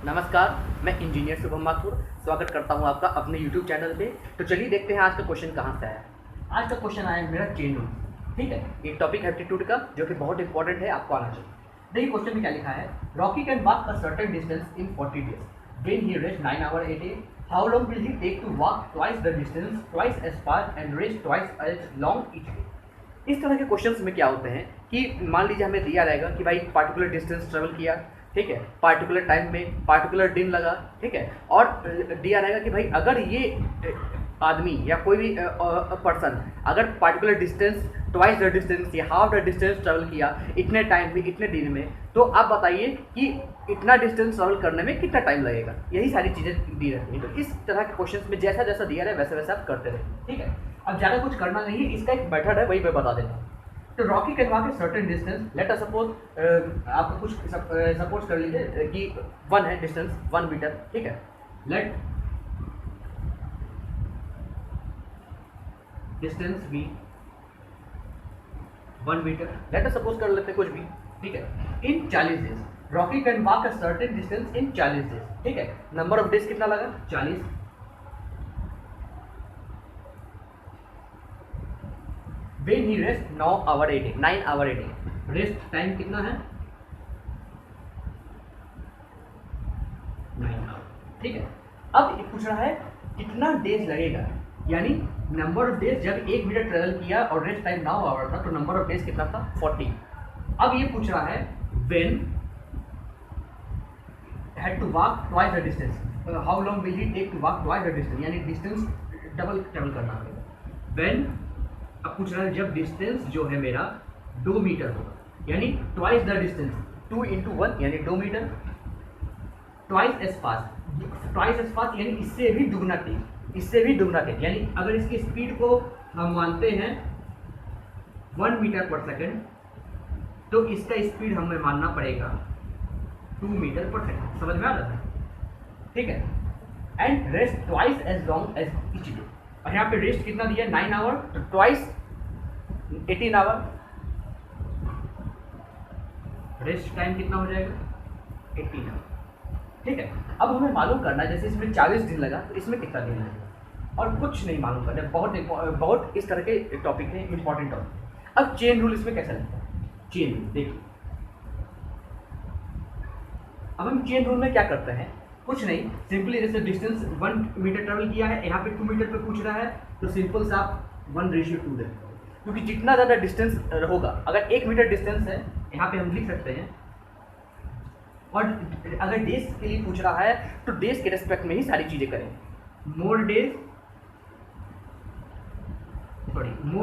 नमस्कार, मैं इंजीनियर शुभम माथुर स्वागत करता हूं आपका अपने यूट्यूब चैनल पे। तो चलिए देखते हैं आज का क्वेश्चन कहाँ से आया। आज का क्वेश्चन आया है मेरा चेन रूल। ठीक है, एक टॉपिक है एप्टीट्यूड का जो कि बहुत इंपॉर्टेंट है, आपको आना चाहिए। देखिए क्वेश्चन में क्या लिखा है। Rocky can walk a certain distance in 40 days when he rest 9 hour a day. How long will he take to walk twice the distance twice as far and rest twice as long each day. इस तरह के questions में क्या होते हैं कि मान लीजिए हमें दिया रहेगा कि भाई पार्टिकुलर डिस्टेंस ट्रेवल किया, ठीक है, पार्टिकुलर टाइम में पार्टिकुलर दिन लगा, ठीक है, और दिया रहेगा कि भाई अगर ये आदमी या कोई भी पर्सन अगर particular distance twice the distance या हाफ द डिस्टेंस ट्रेवल किया इतने टाइम में इतने दिन में, तो आप बताइए कि इतना डिस्टेंस ट्रेवल करने में कितना टाइम लगेगा। यही सारी चीज़ें दी रहती हैं। तो इस तरह के क्वेश्चन में जैसा जैसा दिया रहे वैसे वैसे आप करते रहे, ठीक है। अब ज़्यादा कुछ करना नहीं है, इसका एक मेथड है, वही मैं बता देता हूँ। तो Rocky can walk a certain distance, late us suppose आप कुछ सपोज कर लीजिए कि 1 है डिस्टेंस 1 मीटर, ठीक है। Let distance be 1 metre, let us suppose कर लेते हैं कुछ भी, ठीक है। In 40 days Rocky can walk a certain distance in 40 days, ठीक है। नंबर ऑफ डेज कितना लगा 40। When he rest 9 hour a day, 9 hour a day, rest time कितना है 9 आवर, ठीक है। अब ये पूछ रहा है कितना डेज लगेगा, यानी नंबर ऑफ डेज जब 1 मीटर ट्रेवल किया और रेस्ट टाइम 9 आवर था तो नंबर ऑफ डेज कितना था 40। अब ये पूछ रहा है when had to walk twice the distance, how long will he take to walk twice the distance, यानी डिस्टेंस डबल ट्रेवल करना पड़ेगा। when अब पूछ रहा है जब डिस्टेंस जो है मेरा 2 मीटर होगा, यानी ट्वाइस द डिस्टेंस 2 into 1 यानी 2 मीटर, ट्वाइस एज फास्ट यानी इससे भी दुगना तेज, इससे भी दुगना तेज, यानी अगर इसकी स्पीड को हम मानते हैं 1 मीटर पर सेकेंड तो इसका स्पीड हमें मानना पड़ेगा 2 मीटर पर सेकेंड। समझ में आ रहा है, ठीक है। And rest twice as long as each day, और यहाँ पे रेस्ट कितना दिया 9 आवर, तो ट्वाइस 18 आवर, रेस्ट टाइम कितना हो जाएगा 18 आवर, ठीक है। अब हमें मालूम करना है जैसे इसमें 40 दिन लगा तो इसमें कितना दिन लगेगा, और कुछ नहीं मालूम करना है। बहुत इस तरह के टॉपिक है, इंपॉर्टेंट टॉपिक। अब चेन रूल इसमें कैसा लगता है, चेन रूल देखिए। अब हम चेन रूल में क्या करते हैं, कुछ नहीं, सिंपली जैसे डिस्टेंस 1 मीटर ट्रेवल किया है, यहाँ पे 2 मीटर पे पूछ रहा है तो सिंपल से आप 1:2 दें, क्योंकि जितना ज़्यादा डिस्टेंस होगा, अगर 1 मीटर डिस्टेंस है यहाँ पे हम लिख सकते हैं, और अगर डेज के लिए पूछ रहा है तो डेज के रेस्पेक्ट में ही सारी चीज़ें करें। मोर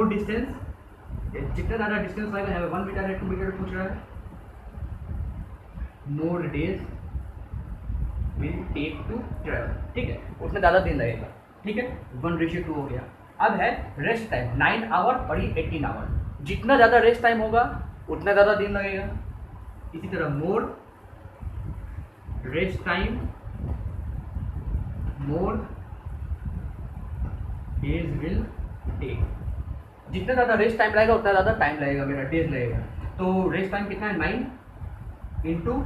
डिस्टेंस, जितना ज़्यादा डिस्टेंस आएगा, यहाँ पे 1 मीटर है 2 मीटर पूछ रहा है, more days will take to travel, ठीक है, उतना ज़्यादा दिन लगेगा, ठीक है। 1:2 हो गया। अब है रेस्ट टाइम 9 आवर और ये 18 आवर, जितना ज़्यादा रेस्ट टाइम होगा उतना ज़्यादा दिन लगेगा। इसी तरह more rest time more days will take, जितना ज़्यादा रेस्ट टाइम लगेगा उतना ज़्यादा टाइम लगेगा, मेरा डेज लगेगा। तो रेस्ट टाइम कितना है 9 इंटू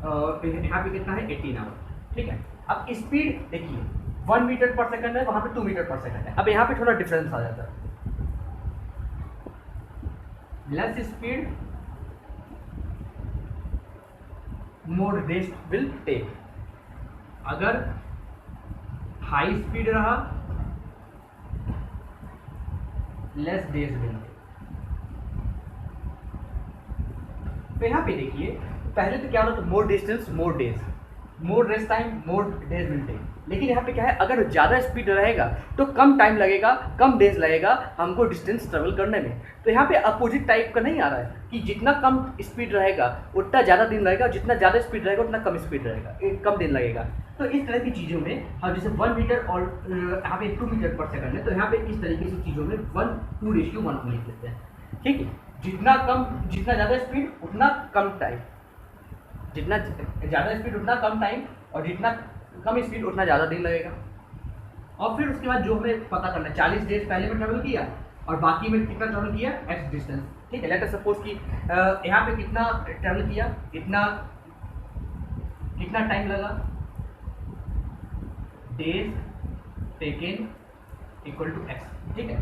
यहाँ पे कितना है 18 आवर, ठीक है। अब स्पीड देखिए 1 मीटर पर सेकंड है, वहां पे 2 मीटर पर सेकंड है। अब यहाँ पे थोड़ा डिफरेंस आ जाता है, less speed more rest will take, अगर हाई स्पीड रहा लेस डेज विल टेक। तो यहाँ पे देखिए पहले तो क्या होता था more distance more days, more rest time more days will take, लेकिन यहाँ पे क्या है अगर ज़्यादा स्पीड रहेगा तो कम टाइम लगेगा, कम डेज लगेगा हमको डिस्टेंस ट्रेवल करने में। तो यहाँ पे अपोजिट टाइप का नहीं आ रहा है कि जितना कम स्पीड रहेगा उतना ज़्यादा दिन लगेगा, जितना ज़्यादा स्पीड रहेगा उतना कम स्पीड रहेगा, कम दिन लगेगा। तो इस तरह की चीज़ों में हम जैसे 1 मीटर और यहाँ पे 2 मीटर पर सेकंड है, तो यहाँ पे इस तरीके से चीज़ों में 1:2 लिख लेते हैं, ठीक है। जितना ज़्यादा स्पीड उतना कम टाइम, जितना ज़्यादा स्पीड उतना कम टाइम, और जितना कम स्पीड उतना ज़्यादा दिन लगेगा। और फिर उसके बाद जो हमें पता करना है 40 डेज पहले में ट्रेवल किया और बाकी में कितना ट्रेवल किया एक्स डिस्टेंस, ठीक है। लेट अस सपोज कि यहाँ पे कितना ट्रेवल किया इतना, ठीक कितना टाइम लगा, days taken equal to X. ठीक है,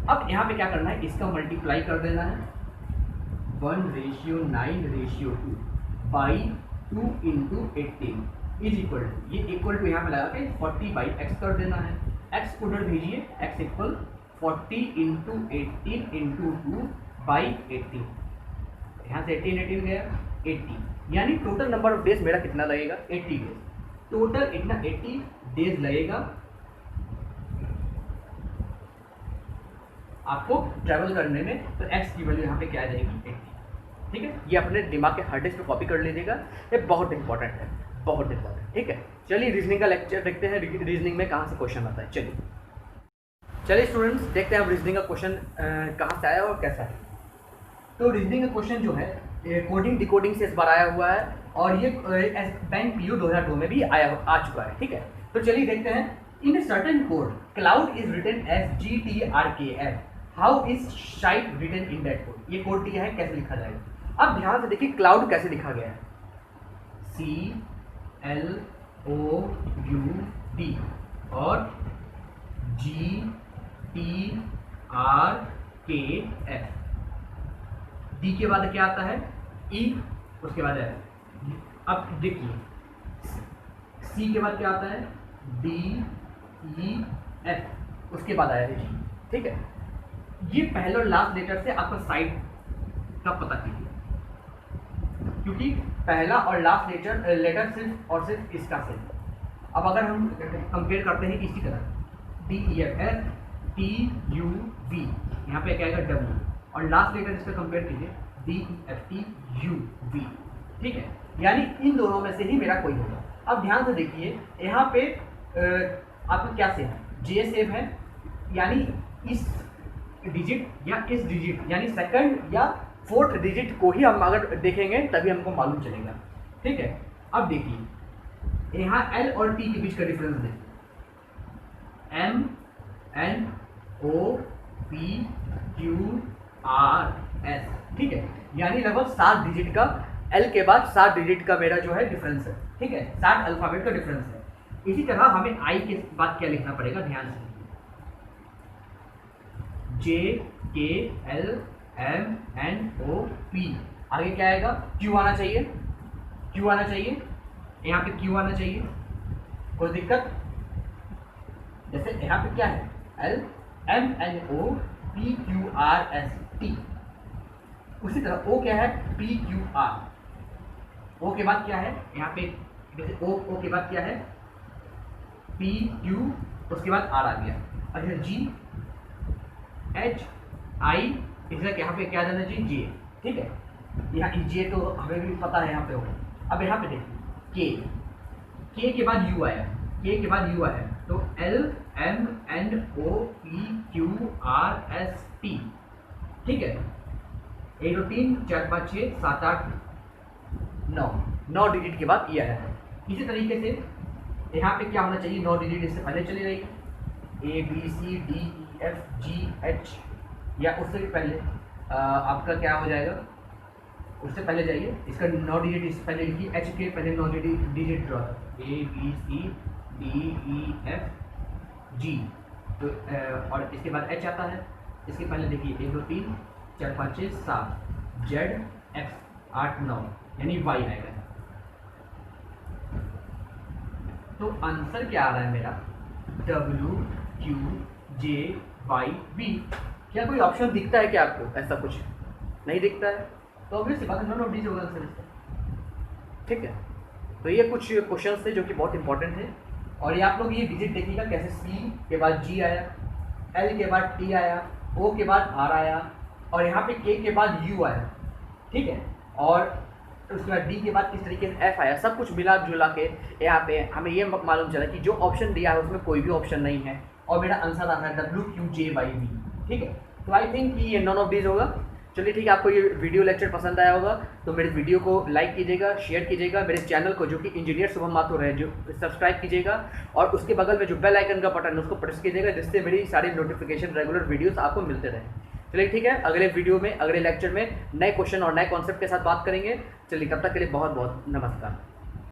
अब यहाँ पे क्या करना है, इसका मल्टीप्लाई कर देना है 1:9:2 बाई 2 × 18 इज इक्वल टू, ये इक्वल टू यहाँ पे लगा के 40/x कर देना है। x को उधर भेजिए, x इक्वल 40 × 18 × 2/18, यहाँ से 18 गया 80, यानी टोटल नंबर ऑफ डेज मेरा कितना लगेगा, 80 डेज। टोटल इतना 80 डेज लगेगा आपको ट्रैवल करने में। तो x की वैल्यू यहाँ पे क्या आ जाएगी, 80। ठीक है, ये अपने दिमाग के हार्ड डिस्क पे कॉपी कर लीजिएगा, ये बहुत इंपॉर्टेंट है, बहुत इंपॉर्टेंट। ठीक है, चलिए रीजनिंग का लेक्चर देखते हैं, रीजनिंग में कहाँ से क्वेश्चन आता है। चलिए स्टूडेंट्स देखते हैं अब रीजनिंग का क्वेश्चन कहाँ से आया और कैसा है। तो रीजनिंग का क्वेश्चन जो है कोडिंग डिकोडिंग से इस बार आया हुआ है, और ये बैंक PU 2002 में भी आ चुका है। ठीक है, तो चलिए देखते हैं। In a certain code cloud is written as GTRKF, how is shirt written in that code. ये कोड दिया है, कैसे लिखा जाएगा। अब ध्यान से देखिए क्लाउड कैसे लिखा गया है, CLOUD और GTRKF। डी के बाद क्या आता है, E, उसके बाद है। अब देखिए C के बाद क्या आता है, DEF, उसके बाद आया है G। ठीक है, ये पहले और लास्ट लेटर से आपका साइड का पता कीजिए, क्योंकि पहला और लास्ट लेटर सिर्फ और सिर्फ इसका से। अब अगर हम कंपेयर करते हैं इसी तरह, DEF TUV, यहाँ पे क्या आएगा W, और लास्ट लेटर इसका कंपेयर कीजिए DEFTUV। ठीक है, यानी इन दोनों में से ही मेरा कोई होगा। अब ध्यान से देखिए, यहाँ पे आपका क्या सेव है, J सेव है, यानी इस डिजिट या इस डिजिट यानी सेकंड या फोर्थ डिजिट को ही हम अगर देखेंगे तभी हमको मालूम चलेगा। ठीक है, अब देखिए यहाँ L और T के बीच का डिफरेंस देखिए, MNOPQRS। ठीक है, यानी लगभग 7 डिजिट का, L के बाद 7 डिजिट का मेरा जो है डिफरेंस है। ठीक है, 7 अल्फाबेट का डिफरेंस है। इसी तरह हमें I के बाद क्या लिखना पड़ेगा, ध्यान से JKLMNOP, आगे क्या आएगा, Q आना चाहिए, Q आना चाहिए, यहाँ पे Q आना चाहिए, कोई दिक्कत। जैसे यहाँ पे क्या है, LMNOPQRST, उसी तरह O क्या है, PQR। O के बाद क्या है, यहाँ पे जैसे O के बाद क्या है, PQ, उसके बाद R आ गया। अच्छा G H I, इसलिए यहाँ पे क्या जाना चाहिए, J। ठीक है, यहाँ J तो हमें भी पता है यहाँ पे होगा। अब यहाँ पे देखिए K के बाद U आया, K के बाद U आया, तो LMNOPQRST। ठीक है, 1 2 3 4 5 6 7 8 9 डिजिट के बाद ये आया है। इसी तरीके से यहाँ पे क्या होना चाहिए, 9 डिजिट इससे पहले चली रहेगी, ABCDEFGH, या उससे भी पहले आपका क्या हो जाएगा, उससे पहले जाइए, इसका 9 डिजिट इससे पहले लिखिए, H के पहले 9 डिजिट ड्रॉ, ABCDEFG, तो और इसके बाद H आता है, इसके पहले देखिए 1 2 3 4 5 6 7 ZX 8 9, यानी Y आएगा। तो आंसर क्या आ रहा है मेरा, WQJYV। क्या कोई ऑप्शन दिखता है क्या आपको, ऐसा कुछ नहीं दिखता है, तो ऑब्वियसली बात है नॉन ऑफ दीज होगा आंसर इसका। ठीक है, तो ये कुछ क्वेश्चंस थे जो कि बहुत इंपॉर्टेंट थे, और ये आप लोग ये डिजिट देखिएगा कैसे C के बाद G आया, L के बाद T आया, O के बाद R आया, और यहाँ पे K के बाद U आया। ठीक है, और उसके बाद D के बाद किस तरीके से F आया, सब कुछ मिला जुला के यहाँ पे हमें ये मालूम चला कि जो ऑप्शन दिया है उसमें कोई भी ऑप्शन नहीं है, और मेरा आंसर आता है WQJYV। ठीक है, तो आई थिंक कि ये नॉन ऑफ दीज होगा। चलिए ठीक है, आपको ये वीडियो लेक्चर पसंद आया होगा तो मेरे वीडियो को लाइक कीजिएगा, शेयर कीजिएगा, मेरे चैनल को जो कि इंजीनियर शुभम माथुर है जो सब्सक्राइब कीजिएगा, और उसके बगल में जो बेल आइकन का बटन है उसको प्रेस कीजिएगा, जिससे मेरी सारी नोटिफिकेशन रेगुलर वीडियोस आपको मिलते रहे। चलिए ठीक है, अगले वीडियो में अगले लेक्चर में नए क्वेश्चन और नए कॉन्सेप्ट के साथ बात करेंगे। चलिए तब तक के लिए बहुत बहुत नमस्कार।